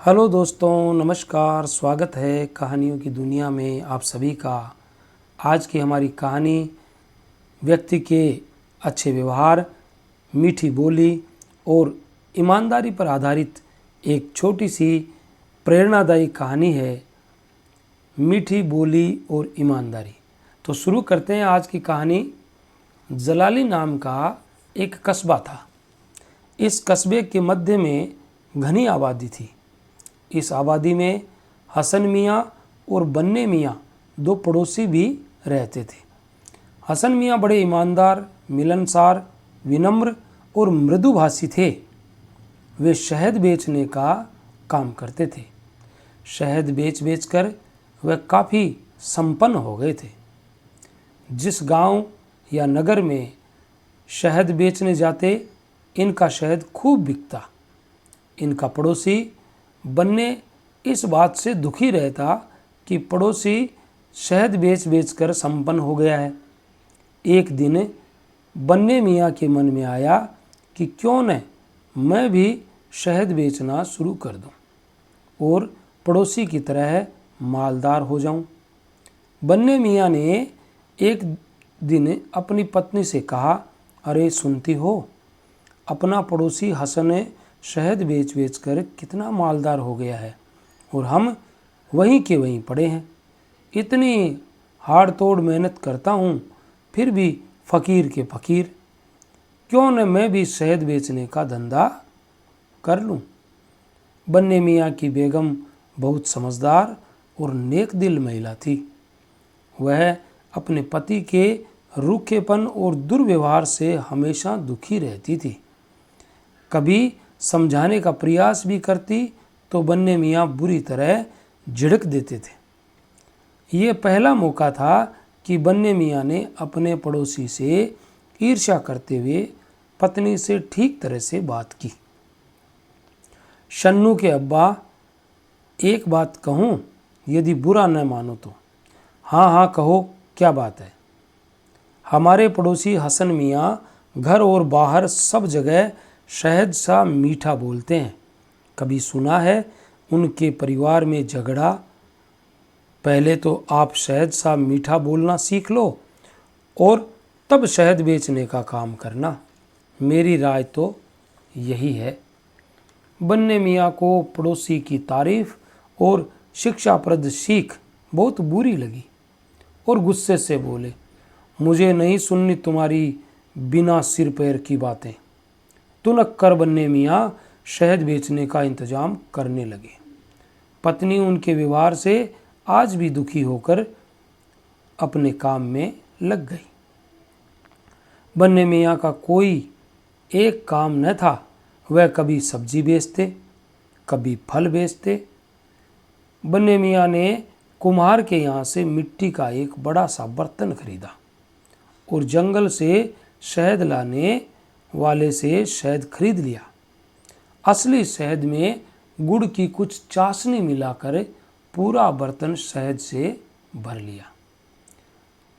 Hello दोस्तों, नमस्कार। स्वागत है कहानियों की दुनिया में आप सभी का। आज की हमारी कहानी व्यक्ति के अच्छे व्यवहार, मीठी बोली और ईमानदारी पर आधारित एक छोटी सी प्रेरणादायी कहानी है, मीठी बोली और ईमानदारी। तो शुरू करते हैं आज की कहानी। जलाली नाम का एक कस्बा था। इस कस्बे के मध्य में घनी आबादी थी। इस आबादी में हसन मियाँ और बन्ने मियाँ दो पड़ोसी भी रहते थे। हसन मियाँ बड़े ईमानदार, मिलनसार, विनम्र और मृदुभाषी थे। वे शहद बेचने का काम करते थे। शहद बेच बेचकर वे काफ़ी संपन्न हो गए थे। जिस गांव या नगर में शहद बेचने जाते, इनका शहद खूब बिकता। इनका पड़ोसी बन्ने इस बात से दुखी रहता कि पड़ोसी शहद बेच बेच कर संपन्न हो गया है। एक दिन बन्ने मियाँ के मन में आया कि क्यों न मैं भी शहद बेचना शुरू कर दूं और पड़ोसी की तरह मालदार हो जाऊं। बन्ने मियाँ ने एक दिन अपनी पत्नी से कहा, अरे सुनती हो, अपना पड़ोसी हसन शहद बेच बेच कर कितना मालदार हो गया है और हम वहीं के वहीं पड़े हैं। इतनी हाड़ तोड़ मेहनत करता हूँ, फिर भी फ़कीर के फ़कीर। क्यों न मैं भी शहद बेचने का धंधा कर लूँ। बन्ने मियाँ की बेगम बहुत समझदार और नेक दिल महिला थी। वह अपने पति के रूखेपन और दुर्व्यवहार से हमेशा दुखी रहती थी। कभी समझाने का प्रयास भी करती तो बन्ने मियाँ बुरी तरह झिड़क देते थे। ये पहला मौका था कि बन्ने मियाँ ने अपने पड़ोसी से ईर्ष्या करते हुए पत्नी से ठीक तरह से बात की। शन्नू के अब्बा, एक बात कहूँ, यदि बुरा न मानो तो। हाँ हाँ कहो, क्या बात है। हमारे पड़ोसी हसन मियाँ घर और बाहर सब जगह शहद सा मीठा बोलते हैं। कभी सुना है उनके परिवार में झगड़ा? पहले तो आप शहद सा मीठा बोलना सीख लो और तब शहद बेचने का काम करना। मेरी राय तो यही है। बन्ने मियाँ को पड़ोसी की तारीफ और शिक्षाप्रद सीख बहुत बुरी लगी और गुस्से से बोले, मुझे नहीं सुननी तुम्हारी बिना सिर पैर की बातें। तुनक कर बन्ने मियाँ शहद बेचने का इंतजाम करने लगे। पत्नी उनके व्यवहार से आज भी दुखी होकर अपने काम में लग गई। बन्ने मियाँ का कोई एक काम न था। वह कभी सब्जी बेचते, कभी फल बेचते। बन्ने मियाँ ने कुम्हार के यहाँ से मिट्टी का एक बड़ा सा बर्तन खरीदा और जंगल से शहद लाने वाले से शहद खरीद लिया। असली शहद में गुड़ की कुछ चाशनी मिलाकर पूरा बर्तन शहद से भर लिया।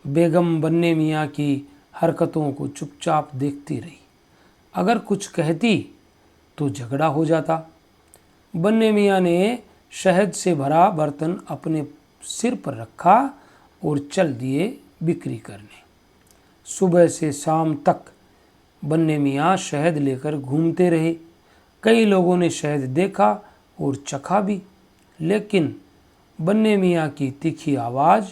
बेगम बन्ने मियाँ की हरकतों को चुपचाप देखती रही। अगर कुछ कहती तो झगड़ा हो जाता। बन्ने मियाँ ने शहद से भरा बर्तन अपने सिर पर रखा और चल दिए बिक्री करने। सुबह से शाम तक बन्ने मियाँ शहद लेकर घूमते रहे। कई लोगों ने शहद देखा और चखा भी, लेकिन बन्ने मियाँ की तीखी आवाज़,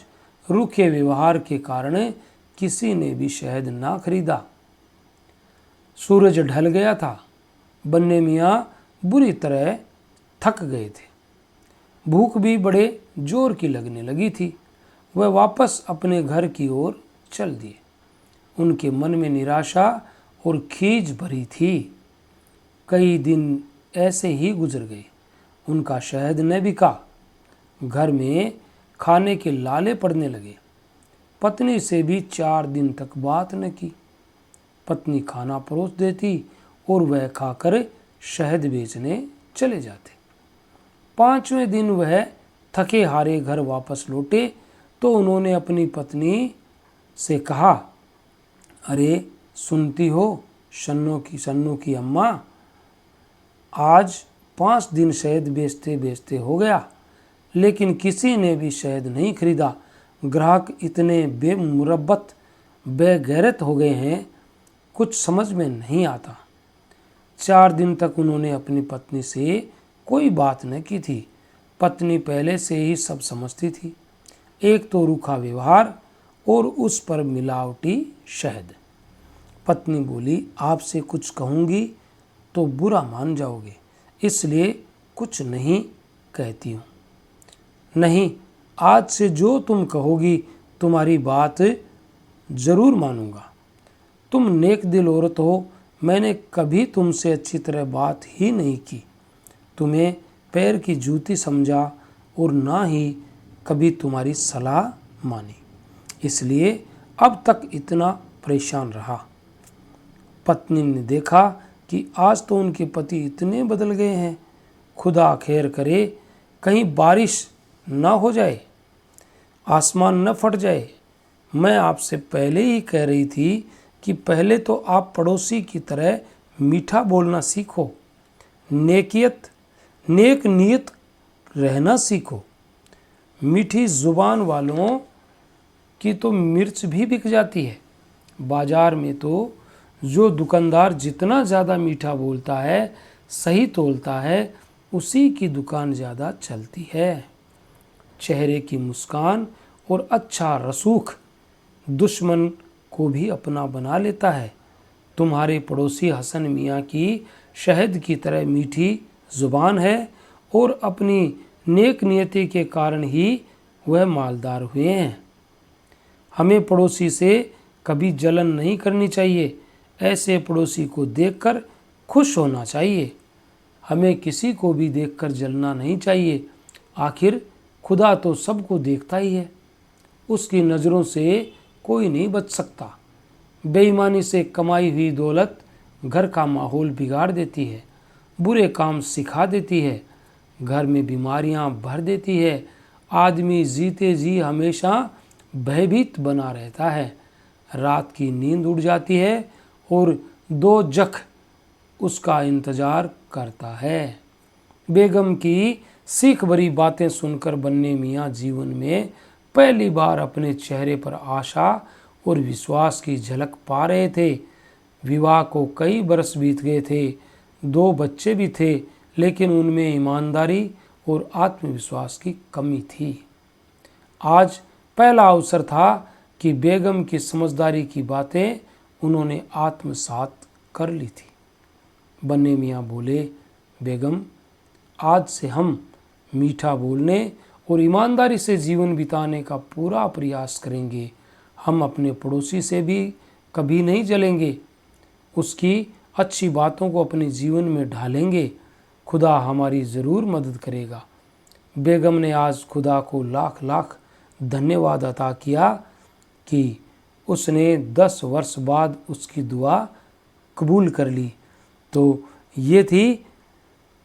रूखे व्यवहार के कारण किसी ने भी शहद ना खरीदा। सूरज ढल गया था। बन्ने मियाँ बुरी तरह थक गए थे। भूख भी बड़े जोर की लगने लगी थी। वह वापस अपने घर की ओर चल दिए। उनके मन में निराशा और खीज भरी थी। कई दिन ऐसे ही गुजर गए। उनका शहद न बिका। घर में खाने के लाले पड़ने लगे। पत्नी से भी 4 दिन तक बात न की। पत्नी खाना परोस देती और वह खाकर शहद बेचने चले जाते। 5वें दिन वह थके हारे घर वापस लौटे तो उन्होंने अपनी पत्नी से कहा, अरे सुनती हो, सन्नू की अम्मा, आज 5 दिन शहद बेचते बेचते हो गया, लेकिन किसी ने भी शहद नहीं खरीदा। ग्राहक इतने बेमुरब्बत बेगैरत हो गए हैं, कुछ समझ में नहीं आता। 4 दिन तक उन्होंने अपनी पत्नी से कोई बात न की थी। पत्नी पहले से ही सब समझती थी, एक तो रूखा व्यवहार और उस पर मिलावटी शहद। पत्नी बोली, आपसे कुछ कहूँगी तो बुरा मान जाओगे, इसलिए कुछ नहीं कहती हूँ। नहीं, आज से जो तुम कहोगी तुम्हारी बात ज़रूर मानूंगा। तुम नेक दिल औरत हो, मैंने कभी तुमसे अच्छी तरह बात ही नहीं की, तुम्हें पैर की जूती समझा और ना ही कभी तुम्हारी सलाह मानी, इसलिए अब तक इतना परेशान रहा। पत्नी ने देखा कि आज तो उनके पति इतने बदल गए हैं। खुदा खैर करे, कहीं बारिश न हो जाए, आसमान न फट जाए। मैं आपसे पहले ही कह रही थी कि पहले तो आप पड़ोसी की तरह मीठा बोलना सीखो, नेक नीयत रहना सीखो। मीठी ज़ुबान वालों की तो मिर्च भी बिक जाती है। बाजार में तो जो दुकानदार जितना ज़्यादा मीठा बोलता है, सही तोलता है, उसी की दुकान ज़्यादा चलती है। चेहरे की मुस्कान और अच्छा रसूख दुश्मन को भी अपना बना लेता है। तुम्हारे पड़ोसी हसन मियाँ की शहद की तरह मीठी ज़ुबान है और अपनी नेक नियति के कारण ही वह मालदार हुए हैं। हमें पड़ोसी से कभी जलन नहीं करनी चाहिए, ऐसे पड़ोसी को देखकर खुश होना चाहिए। हमें किसी को भी देखकर जलना नहीं चाहिए, आखिर खुदा तो सबको देखता ही है, उसकी नज़रों से कोई नहीं बच सकता। बेईमानी से कमाई हुई दौलत घर का माहौल बिगाड़ देती है, बुरे काम सिखा देती है, घर में बीमारियां भर देती है। आदमी जीते जी हमेशा भयभीत बना रहता है, रात की नींद उड़ जाती है और दो जख उसका इंतज़ार करता है। बेगम की सीख भरी बातें सुनकर बन्ने मियाँ जीवन में पहली बार अपने चेहरे पर आशा और विश्वास की झलक पा रहे थे। विवाह को कई बरस बीत गए थे, 2 बच्चे भी थे, लेकिन उनमें ईमानदारी और आत्मविश्वास की कमी थी। आज पहला अवसर था कि बेगम की समझदारी की बातें उन्होंने आत्मसात कर ली थी। बन्ने मियाँ बोले, बेगम, आज से हम मीठा बोलने और ईमानदारी से जीवन बिताने का पूरा प्रयास करेंगे। हम अपने पड़ोसी से भी कभी नहीं जलेंगे, उसकी अच्छी बातों को अपने जीवन में ढालेंगे। खुदा हमारी ज़रूर मदद करेगा। बेगम ने आज खुदा को लाख लाख धन्यवाद अता किया कि उसने 10 वर्ष बाद उसकी दुआ कबूल कर ली। तो ये थी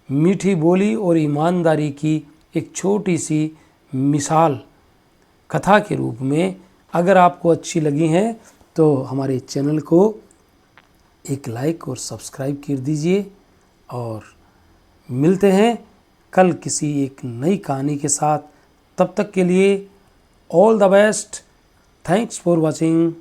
मीठी बोली और ईमानदारी की एक छोटी सी मिसाल कथा के रूप में। अगर आपको अच्छी लगी हैं तो हमारे चैनल को एक लाइक और सब्सक्राइब कर दीजिए, और मिलते हैं कल किसी एक नई कहानी के साथ। तब तक के लिए all the best. Thanks for watching.